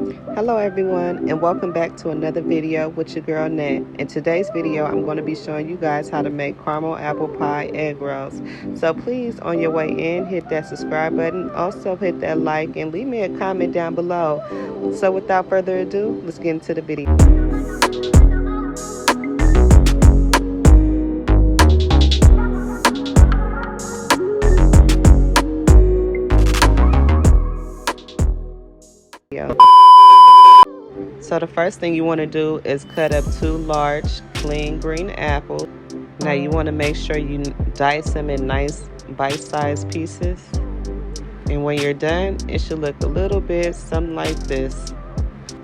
Hello everyone, and welcome back to another video with your girl Nat. In today's video I'm going to be showing you guys how to make caramel apple pie egg rolls. So please, on your way in, hit that subscribe button, also hit that like, and leave me a comment down below. So without further ado, let's get into the video. So the first thing you want to do is cut up 2 large clean green apples. Now you want to make sure you dice them in nice bite-sized pieces. And when you're done, it should look a little bit something like this.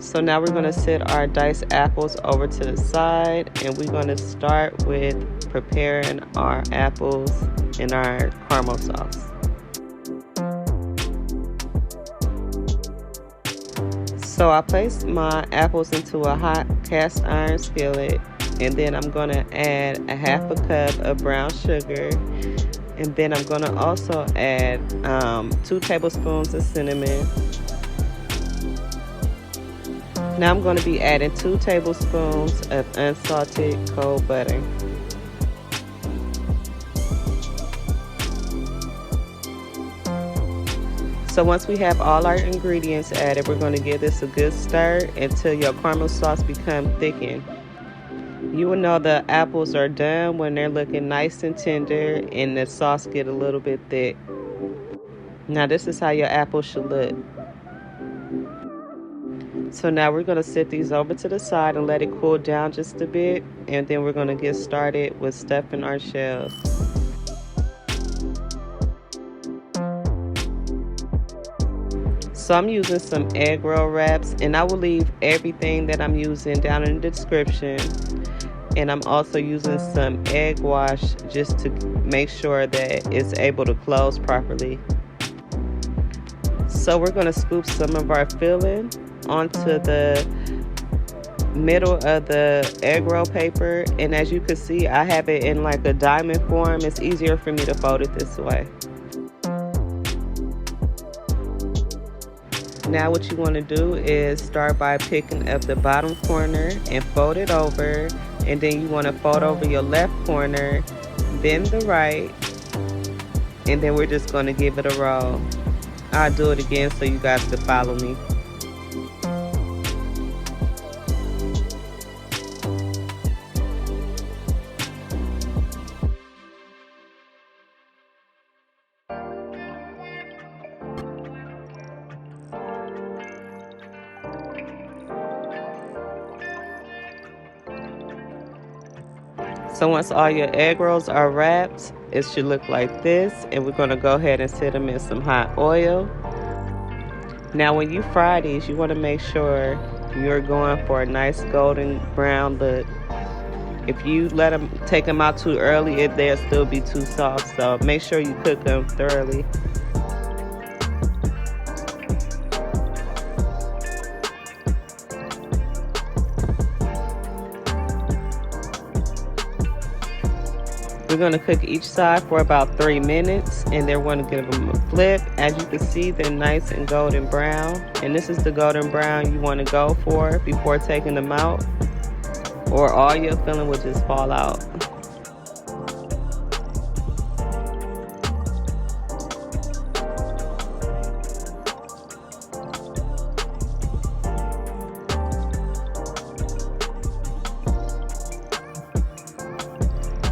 So now we're going to set our diced apples over to the side, and we're going to start with preparing our apples in our caramel sauce. So I placed my apples into a hot cast iron skillet, and then I'm going to add a half a cup of brown sugar, and then I'm going to also add 2 tablespoons of cinnamon. Now I'm going to be adding 2 tablespoons of unsalted cold butter. So once we have all our ingredients added, we're going to give this a good stir until your caramel sauce becomes thickened. You will know the apples are done when they're looking nice and tender and the sauce get a little bit thick. Now this is how your apples should look. So now we're going to set these over to the side and let it cool down just a bit, and then we're going to get started with stuffing our shells. So I'm using some egg roll wraps, and I will leave everything that I'm using down in the description. And I'm also using some egg wash just to make sure that it's able to close properly. So we're going to scoop some of our filling onto the middle of the egg roll paper, and as you can see, I have it in like a diamond form. It's easier for me to fold it this way. Now what you want to do is start by picking up the bottom corner and fold it over, and then you want to fold over your left corner, then the right, and then we're just going to give it a roll. I'll do it again so you guys can follow me. So once all your egg rolls are wrapped, it should look like this, and we're going to go ahead and set them in some hot oil. Now when you fry these, you want to make sure you're going for a nice golden brown look. If you take them out too early, they'll still be too soft, so make sure you cook them thoroughly. We're going to cook each side for about 3 minutes, and then we're going to give them a flip. As you can see, they're nice and golden brown, and this is the golden brown you want to go for before taking them out, or all your filling will just fall out.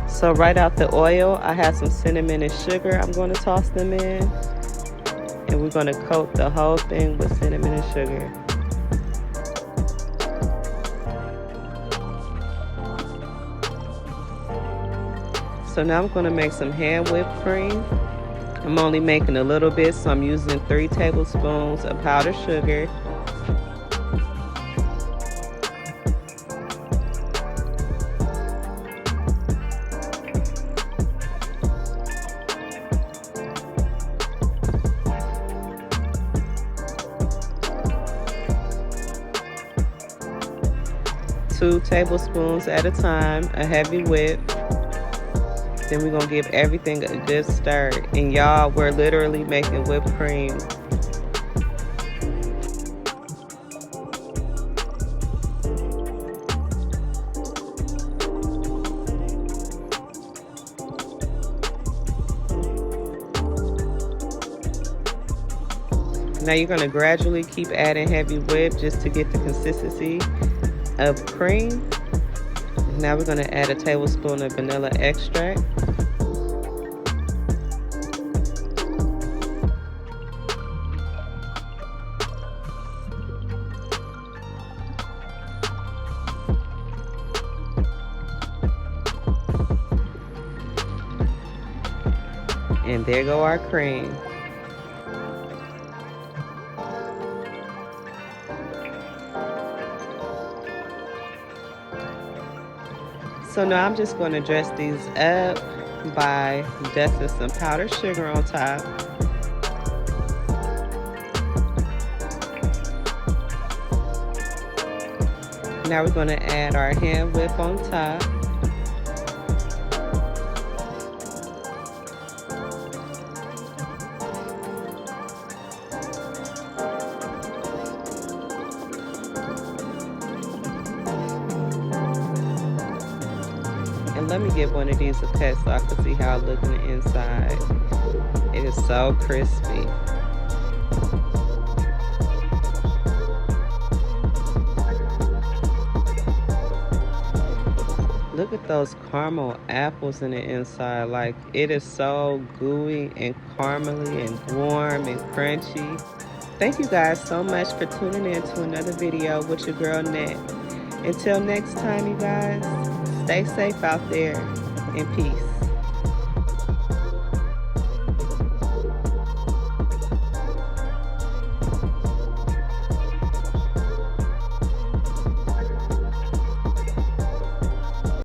So right out the oil, I have some cinnamon and sugar. I'm going to toss them in, and we're going to coat the whole thing with cinnamon and sugar. So now I'm going to make some hand whipped cream. I'm only making a little bit, so I'm using 3 tablespoons of powdered sugar. Two tablespoons at a time, a heavy whip. Then we're gonna give everything a good stir. And y'all, we're literally making whipped cream. Now you're going to gradually keep adding heavy whip just to get the consistency of cream. Now we're going to add a tablespoon of vanilla extract. And there go our cream. So now I'm just going to dress these up by dusting some powdered sugar on top. Now we're going to add our hand whip on top. And let me give one of these a cut so I can see how it looks on the inside. It is so crispy. Look at those caramel apples in the inside. Like, it is so gooey and caramely and warm and crunchy. Thank you guys so much for tuning in to another video with your girl Net. Until next time, you guys, stay safe out there and peace.